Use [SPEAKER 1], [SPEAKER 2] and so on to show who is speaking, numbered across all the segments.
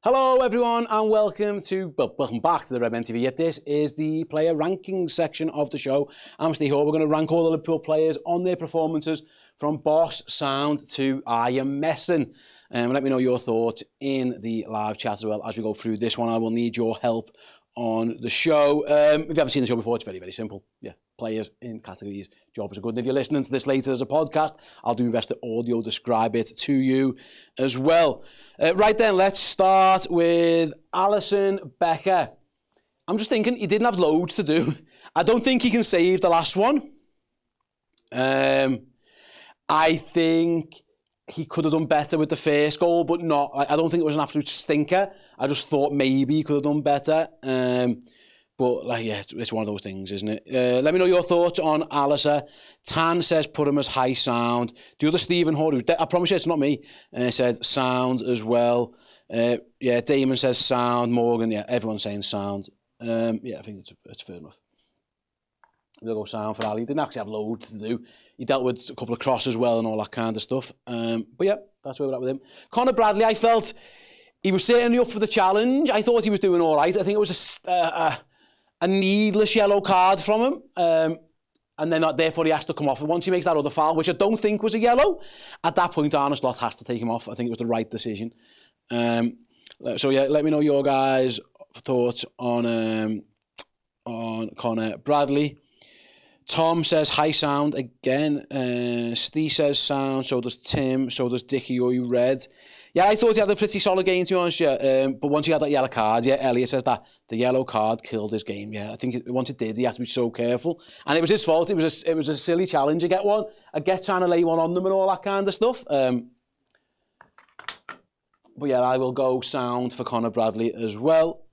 [SPEAKER 1] Hello everyone and welcome back to the Redmen TV. This is the player ranking section of the show. I'm Steve Hall. We're going to rank all the Liverpool players on their performances from boss sound to I am messing. Let me know your thoughts in the live chat as well as we go through this one. I will need your help on the show. If you haven't seen the show before, it's very, very simple. Yeah, players in categories, jobs are good. And if you're listening to this later as a podcast, I'll do my best to audio describe it to you as well. Right then, let's start with Alisson Becker. I'm just thinking, he didn't have loads to do. I don't think he can save the last one. I think he could have done better with the first goal, but not. I don't think it was an absolute stinker. I just thought maybe he could have done better. But yeah, it's one of those things, isn't it? Let me know your thoughts on Alisson. Tan says put him as high sound. The other Stephen Hall, I promise you it's not me, said sound as well. Yeah, Damon says sound. Morgan, yeah, everyone's saying sound. Yeah, I think it's fair enough. We'll go sound for Ali. He didn't actually have loads to do. He dealt with a couple of crosses as well and all that kind of stuff. But yeah, that's where we're at with him. Conor Bradley, I felt he was certainly up for the challenge. I thought he was doing all right. I think it was a needless yellow card from him. And then therefore he has to come off. And once he makes that other foul, which I don't think was a yellow, at that point Arne Slot has to take him off. I think it was the right decision. So yeah, let me know your guys' thoughts on Conor Bradley. Tom says high sound again. Steve says sound. So does Tim. So does Dickie or you Red. Yeah, I thought he had a pretty solid game, to be honest. Yeah. But once he had that yellow card, yeah, Elliot says that the yellow card killed his game. Yeah, I think once it did, he had to be so careful. And it was his fault. It was a silly challenge. I get trying to lay one on them and all that kind of stuff. But yeah, I will go sound for Conor Bradley as well.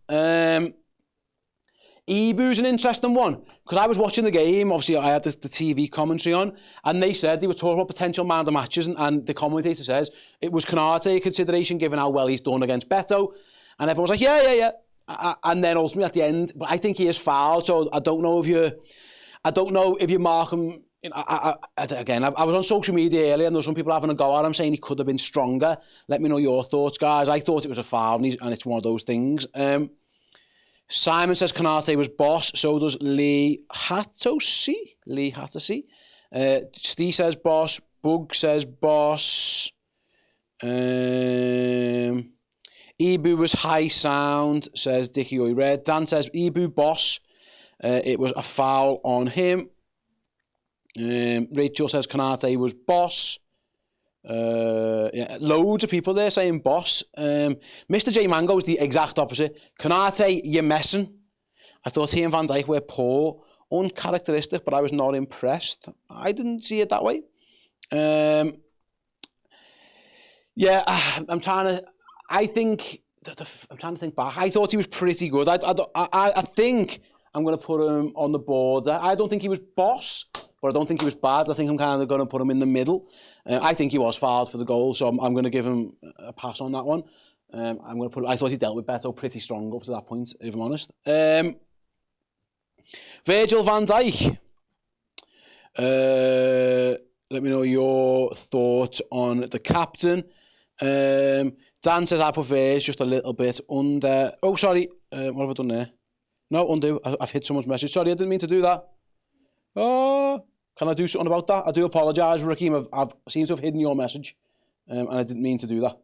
[SPEAKER 1] Ibu's an interesting one, because I was watching the game, obviously I had the TV commentary on, and they said they were talking about potential man of the matches, and the commentator says it was Konate a consideration given how well he's done against Beto, and everyone's like, yeah. And then ultimately at the end, but I think he is fouled, so I don't know if you mark him. Again, I was on social media earlier, and there were some people having a go at him saying he could have been stronger. Let me know your thoughts, guys. I thought it was a foul, and it's one of those things. Simon says Konate was boss, so does Lee Hattosi. Steve says boss. Bug says boss. Ibu was high sound, says Dickie Oy Red. Dan says Ibu boss. It was a foul on him. Rachel says Konate was boss. Yeah, loads of people there saying boss. Mr. J Mango is the exact opposite. Konate, you're messing. I thought he and Van Dijk were poor, uncharacteristic, but I was not impressed. I didn't see it that way. Yeah, I'm trying to think back. I thought he was pretty good. I think I'm going to put him on the border. I don't think he was boss, but I don't think he was bad. I think I'm kind of going to put him in the middle. I think he was fouled for the goal, so I'm going to give him a pass on that one. I thought he dealt with Beto pretty strong up to that point, if I'm honest. Virgil van Dijk. Let me know your thoughts on the captain. Dan says I put Virg just a little bit under. Oh, sorry. What have I done there? No, undo. I've hit someone's message. Sorry, I didn't mean to do that. Oh, can I do something about that? I do apologise, Raheem. I've seemed to have hidden your message, and I didn't mean to do that.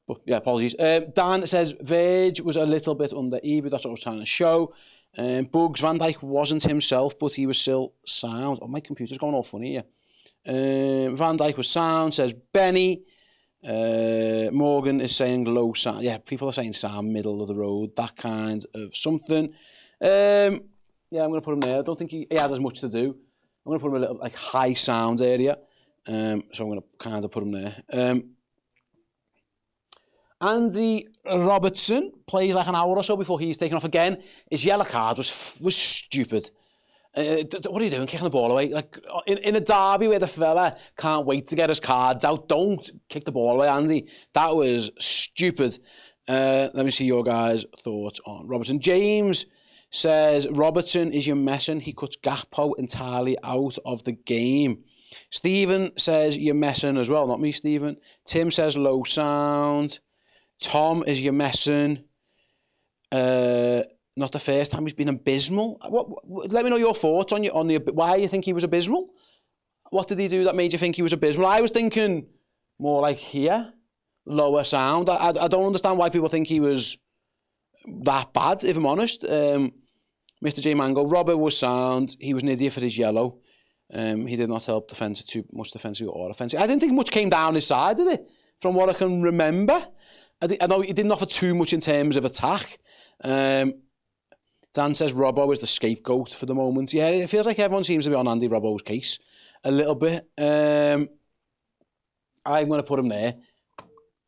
[SPEAKER 1] But yeah, apologies. Dan says Virg was a little bit under Ibu. That's what I was trying to show. Bugs, Van Dijk wasn't himself, but he was still sound. Oh, my computer's going all funny here. Van Dijk was sound, says Benny. Morgan is saying low sound. Yeah, people are saying sound, middle of the road, that kind of something. Yeah, I'm going to put him there. I don't think he had as much to do. I'm going to put him in a little like high sound area. So I'm going to kind of put him there. Andy Robertson plays like an hour or so before he's taken off again. His yellow card was stupid. What are you doing, kicking the ball away? Like in a derby where the fella can't wait to get his cards out, don't kick the ball away, Andy. That was stupid. Let me see your guys' thoughts on Robertson. James says Robertson is your messing. He cuts Gakpo entirely out of the game. Stephen says you're messing as well. Not me, Stephen. Tim says low sound. Tom is your messing. Not the first time he's been abysmal. Let me know your thoughts on why you think he was abysmal. What did he do that made you think he was abysmal? I was thinking more like here, lower sound. I don't understand why people think he was that bad, if I'm honest. Mr. J Mango, Robert was sound. He was an idiot for his yellow. He did not help defence too much defensive or offensive. I didn't think much came down his side, did it? From what I can remember. I know he didn't offer too much in terms of attack. Dan says Robbo is the scapegoat for the moment. Yeah, it feels like everyone seems to be on Andy Robbo's case a little bit. I'm going to put him there.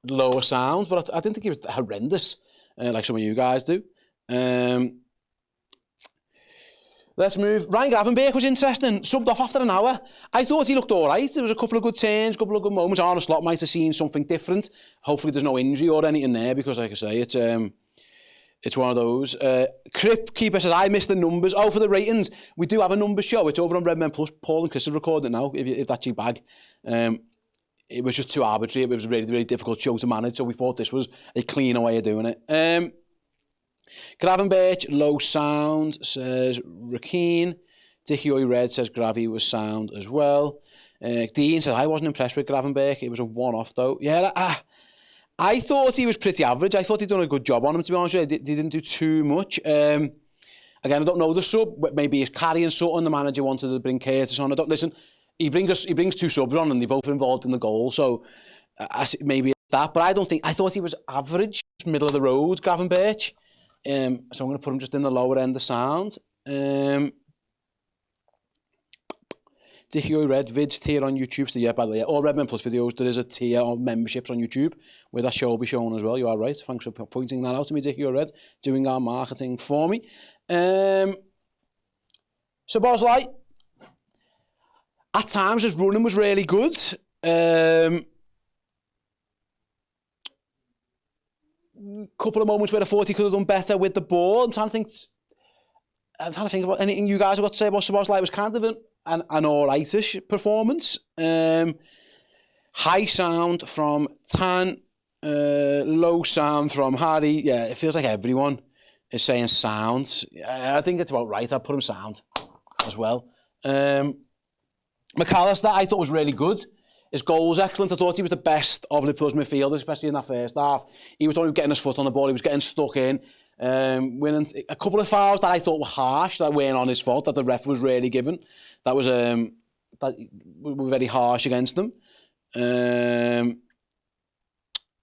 [SPEAKER 1] Lower sound, but I didn't think he was horrendous, like some of you guys do. Let's move. Ryan Gravenberch was interesting. Subbed off after an hour. I thought he looked all right. There was a couple of good turns, a couple of good moments. Arne Slot might have seen something different. Hopefully there's no injury or anything there because, like I say, it's one of those. Crip Keeper says, I missed the numbers. Oh, for the ratings, we do have a numbers show. It's over on Redmen Plus. Paul and Chris have recorded it now, if that's your bag. It was just too arbitrary. It was a really, really difficult show to manage, so we thought this was a cleaner way of doing it. Gravenberch, low sound, says Rakeen. Dickie Oy Red says Gravy was sound as well. Dean says, I wasn't impressed with Gravenberch. It was a one-off, though. Yeah, I thought he was pretty average. I thought he'd done a good job on him, to be honest with you. He didn't do too much. Again, I don't know the sub, but maybe he's carrying something. The manager wanted to bring Curtis on. He brings two subs on and they're both involved in the goal, so maybe it's that. But I thought he was average, middle of the road, Gravenberch. So I'm going to put him just in the lower end of sound. Dickie Red vids tier on YouTube. So yeah, by the way, all Redmen Plus videos, there is a tier of memberships on YouTube where that show will be shown as well. You are right. Thanks for pointing that out to me, Dickie Red, doing our marketing for me. So Bosley, at times his running was really good. Couple of moments where I thought he could have done better with the ball. I'm trying to think about anything you guys have got to say about Szoboszlai. It was kind of an all-rightish performance. High sound from Tan, low sound from Harry. Yeah, it feels like everyone is saying sound. I think it's about right. I'll put him sound as well. McAllister, I thought was really good. His goal was excellent. I thought he was the best of Liverpool's midfielders, especially in that first half. He was the one who was getting his foot on the ball. He was getting stuck in. Winning a couple of fouls that I thought were harsh, that weren't on his fault, that the ref was really giving. That was that were very harsh against him.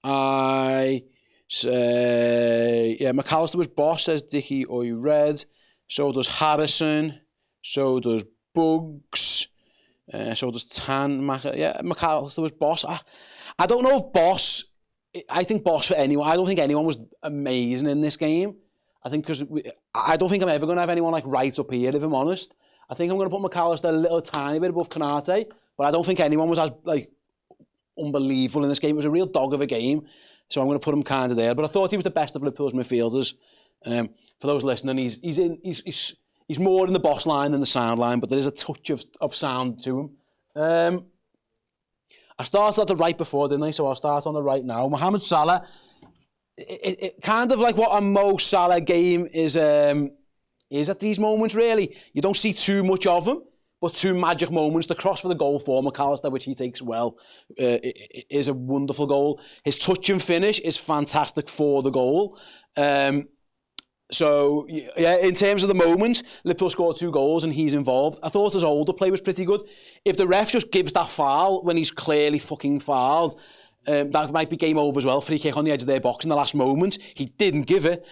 [SPEAKER 1] I say, yeah, McAllister was boss, says Dickie Oy Red. So does Harrison. So does Bugs. So does Tan. McAllister was boss. I don't know if boss. I think boss for anyone. I don't think anyone was amazing in this game. I think I don't think I'm ever going to have anyone like right up here, if I'm honest. I think I'm going to put McAllister a little tiny bit above Konate, but I don't think anyone was as like unbelievable in this game. It was a real dog of a game, so I'm going to put him kind of there. But I thought he was the best of Liverpool's midfielders. For those listening, he's more in the boss line than the sound line, but there is a touch of sound to him. I started at the right before, didn't I? So I'll start on the right now. Mohamed Salah, it kind of like what a Mo Salah game is at these moments, really. You don't see too much of him, but two magic moments. The cross for the goal for McAllister, which he takes well, is a wonderful goal. His touch and finish is fantastic for the goal. So, yeah, in terms of the moment, Liverpool scored 2 goals and he's involved. I thought his older play was pretty good. If the ref just gives that foul when he's clearly fucking fouled, that might be game over as well. Free kick on the edge of their box in the last moment. He didn't give it,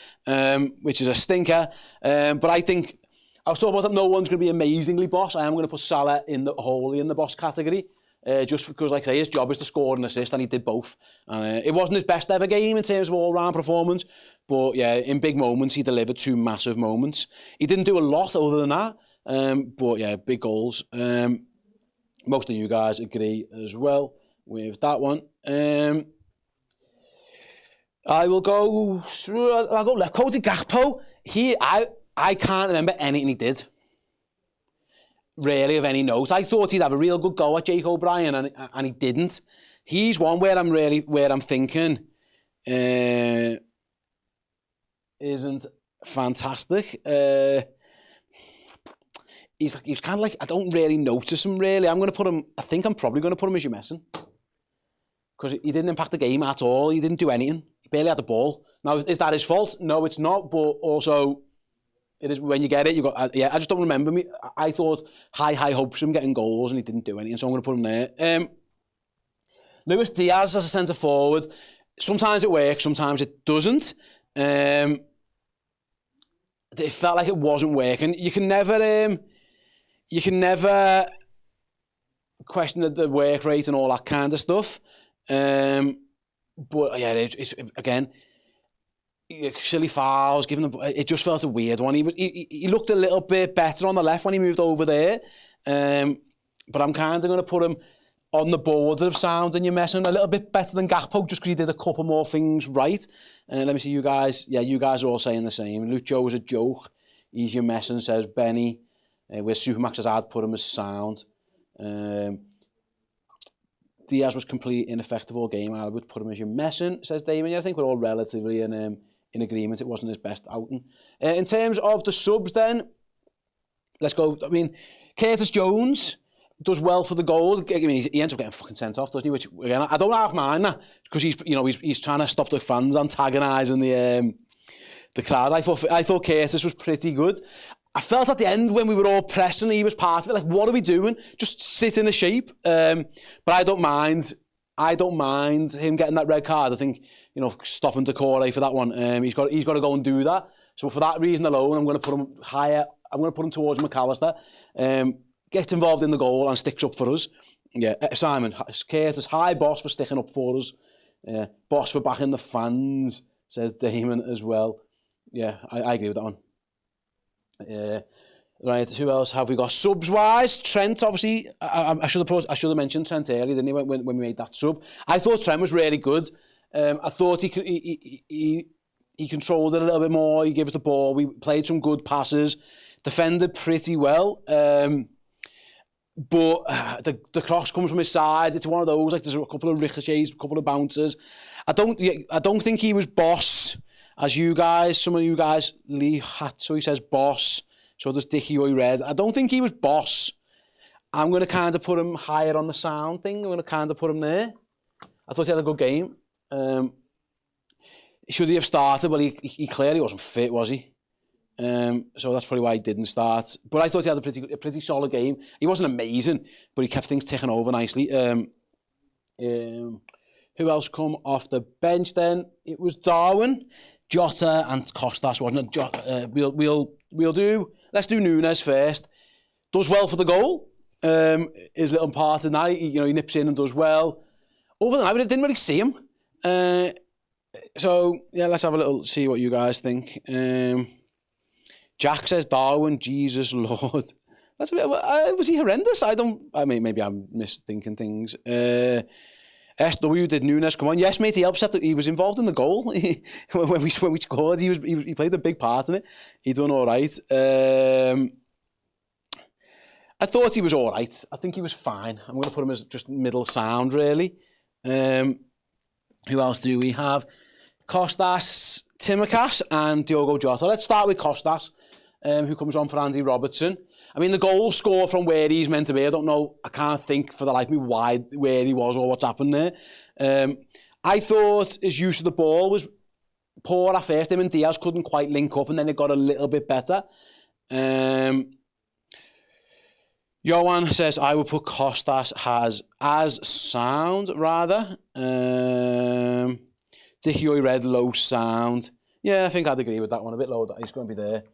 [SPEAKER 1] which is a stinker. But I think, I was talking about that no one's going to be amazingly boss. I am going to put Salah wholly in the boss category. Just because, like I say, his job is to score and assist, and he did both. And it wasn't his best ever game in terms of all-round performance, but yeah, in big moments, he delivered 2 massive moments. He didn't do a lot other than that, but yeah, big goals. Most of you guys agree as well with that one. I'll go left. Cody Gakpo, I can't remember anything he did. Really of any note. I thought he'd have a real good go at Jake O'Brien and he didn't. He's one where I'm thinking isn't fantastic. He's kind of like, I don't really notice him really. I think I'm probably going to put him as your messing. Because he didn't impact the game at all. He didn't do anything. He barely had the ball. Now, is that his fault? No, it's not. But also, it is when you get it, you got. I just don't remember me. I thought high hopes of him getting goals, and he didn't do anything. So I'm going to put him there. Luis Diaz as a centre forward. Sometimes it works, sometimes it doesn't. It felt like it wasn't working. You can never question the work rate and all that kind of stuff. But yeah, it's again, silly fouls, it just felt a weird one. He looked a little bit better on the left when he moved over there. But I'm kind of going to put him on the border of sound and you're messing a little bit better than Gakpo just because he did a couple more things right. Let me see you guys. Yeah, you guys are all saying the same. Lucho is a joke. He's your messing, says Benny. Where Supermax says I'd put him as sound. Diaz was completely ineffective all game. I would put him as your messing, says Damon. Yeah, I think we're all relatively in agreement. It wasn't his best outing. In terms of the subs then, let's go. I mean, Curtis Jones does well for the goal. I mean, he ends up getting fucking sent off, doesn't he? Which, again, I don't half mind that because he's trying to stop the fans antagonising the crowd. I thought Curtis was pretty good. I felt at the end when we were all pressing, he was part of it. Like, what are we doing? Just sit in a shape. But I don't mind him getting that red card. I think, stopping Decore for that one. He's got to go and do that. So for that reason alone, I'm going to put him higher. I'm going to put him towards McAllister. Gets involved in the goal and sticks up for us. Yeah, Simon, Curtis, high boss for sticking up for us. Boss for backing the fans, says Damon as well. Yeah, I agree with that one. Right, who else have we got? Subs wise, Trent obviously. I should have mentioned Trent earlier, didn't he? When we made that sub, I thought Trent was really good. I thought he controlled it a little bit more. He gave us the ball. We played some good passes, defended pretty well. But the cross comes from his side. It's one of those, like, there's a couple of ricochets, a couple of bounces. I don't think he was boss. As some of you guys, Lee Hatsui says boss. So does Dickie Oi Red. I don't think he was boss. I'm going to kind of put him higher on the sound thing. I'm going to kind of put him there. I thought he had a good game. Should he have started? Well, he clearly wasn't fit, was he? So that's probably why he didn't start. But I thought he had a pretty solid game. He wasn't amazing, but he kept things ticking over nicely. Who else come off the bench then? It was Darwin, Jota and Costas, wasn't it? Let's do Nunes first. Does well for the goal. His little part in that, he nips in and does well. Other than that, I didn't really see him. So yeah, let's have a little see what you guys think. Jack says Darwin, Jesus Lord. That's a bit. Was he horrendous? Maybe I'm misthinking things. SW did Nunes come on? Yes, mate. He upset that he was involved in the goal when we scored. He played a big part in it. He done all right. I thought he was all right. I think he was fine. I'm going to put him as just middle sound, really. Who else do we have? Costas, Timikas, and Diogo Jota. Let's start with Costas, who comes on for Andy Robertson. I mean, the goal score from where he's meant to be, I don't know, I can't think for the life of me where he was or what's happened there. I thought his use of the ball was poor at first. Him and Diaz couldn't quite link up, and then it got a little bit better. Johan says, I would put Costas as sound, rather. Dickie Red, low sound. Yeah, I think I'd agree with that one. A bit low, that he's going to be there.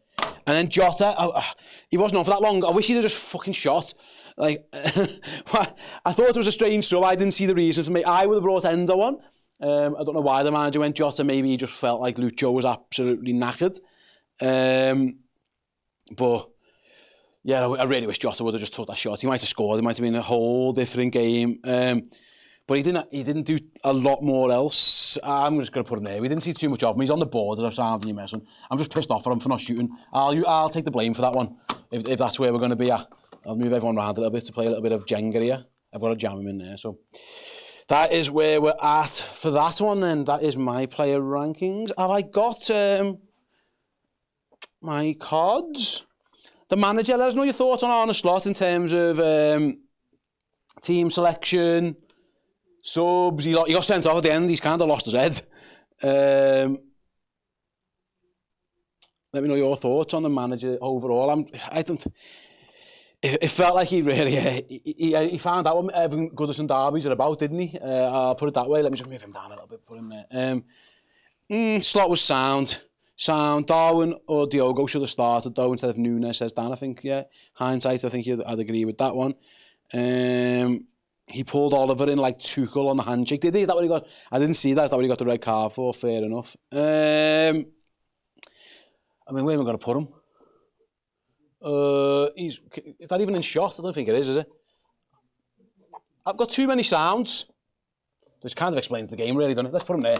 [SPEAKER 1] And then Jota, he wasn't on for that long. I wish he'd have just fucking shot. Like, I thought it was a strange sub. I didn't see the reason for me. I would have brought Endo on. I don't know why the manager went Jota. Maybe he just felt like Lucho was absolutely knackered. But yeah, I really wish Jota would have just took that shot. He might have scored. It might have been a whole different game. But he didn't do a lot more else. I'm just going to put him there. We didn't see too much of him. He's on the border of sound and you messing. I'm just pissed off at him for not shooting. I'll take the blame for that one, if that's where we're going to be at. I'll move everyone around a little bit to play a little bit of Jenga here. I've got to jam him in there. So that is where we're at for that one then. That is my player rankings. Have I got my cards? The manager, let us know your thoughts on Arne Slot in terms of team selection, subs. He got sent off at the end. He's kind of lost his head. Let me know your thoughts on the manager overall. It felt like he really he found out what Everton Goodison derbies are about, didn't he? I'll put it that way. Let me just move him down a little bit, put him there. Slot was sound. Darwin or Diogo should have started though instead of Nunes, says Dan. I think, yeah. Hindsight, I think I'd agree with that one. He pulled Oliver in like Tuchel on the handshake. Did he? Is that what he got? I didn't see that. Is that what he got the red card for? Fair enough. I mean, where am I going to put him? Is that even in shot? I don't think it is it? I've got too many sounds. Which kind of explains the game, really, doesn't it? Let's put him there.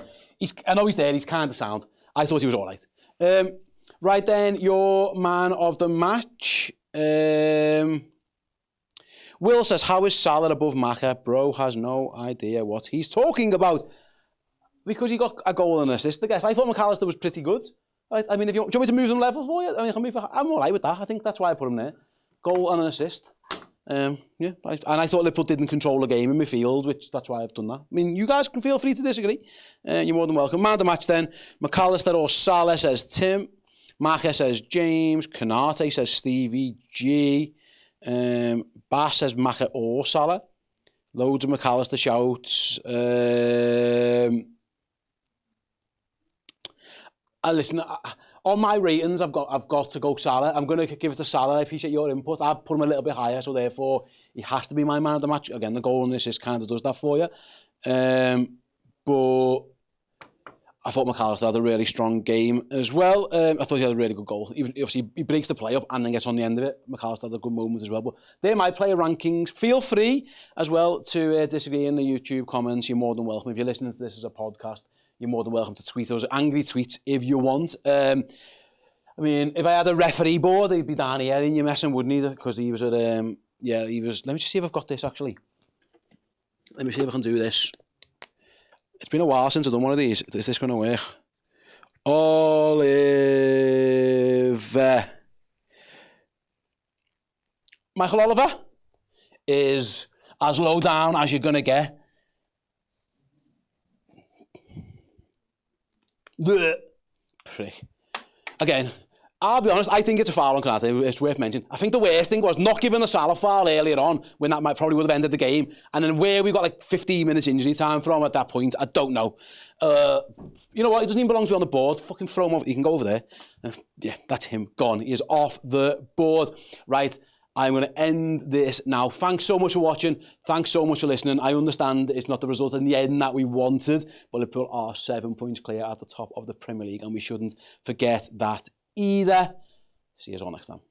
[SPEAKER 1] I know he's there. He's kind of sound. I thought he was all right. Right then, your man of the match. Will says, how is Salah above Maka? Bro has no idea what he's talking about. Because he got a goal and an assist, I guess. I thought McAllister was pretty good. I mean, do you want me to move some levels for you? I mean, I'm all right with that. I think that's why I put him there. Goal and an assist. Yeah, and I thought Liverpool didn't control the game in midfield, which that's why I've done that. I mean, you guys can feel free to disagree. You're more than welcome. Man of the match then. McAllister or Salah, says Tim. Maka says James. Canate says Stevie G. Bass says Maka or Salah. Loads of McAllister shouts. Listen, on my ratings, I've got to go Salah. I'm going to give it to Salah. I appreciate your input. I've put him a little bit higher, so therefore he has to be my man of the match. Again, the goal and assist kind of does that for you. But I thought McAllister had a really strong game as well. I thought he had a really good goal. Obviously, he breaks the play up and then gets on the end of it. McAllister had a good moment as well. But they're my player rankings. Feel free as well to disagree in the YouTube comments. You're more than welcome. If you're listening to this as a podcast, you're more than welcome to tweet us angry tweets if you want. I mean, if I had a referee board, he'd be down here in your messing, wouldn't he? Because he was at, he was... Let me just see if I've got this, actually. Let me see if I can do this. It's been a while since I've done one of these. Is this going to work? Oliver. Michael Oliver is as low down as you're going to get. Prick. Again, I'll be honest, I think it's a foul on Canate. It's worth mentioning. I think the worst thing was not giving the Salah foul earlier on when that probably would have ended the game. And then where we got like 15 minutes injury time from at that point, I don't know. You know what? He doesn't even belong to be on the board. Fucking throw him off. He can go over there. Yeah, that's him. Gone. He is off the board. Right. I'm going to end this now. Thanks so much for watching. Thanks so much for listening. I understand it's not the result in the end that we wanted, but Liverpool are 7 points clear at the top of the Premier League, and we shouldn't forget that either. See you all next time.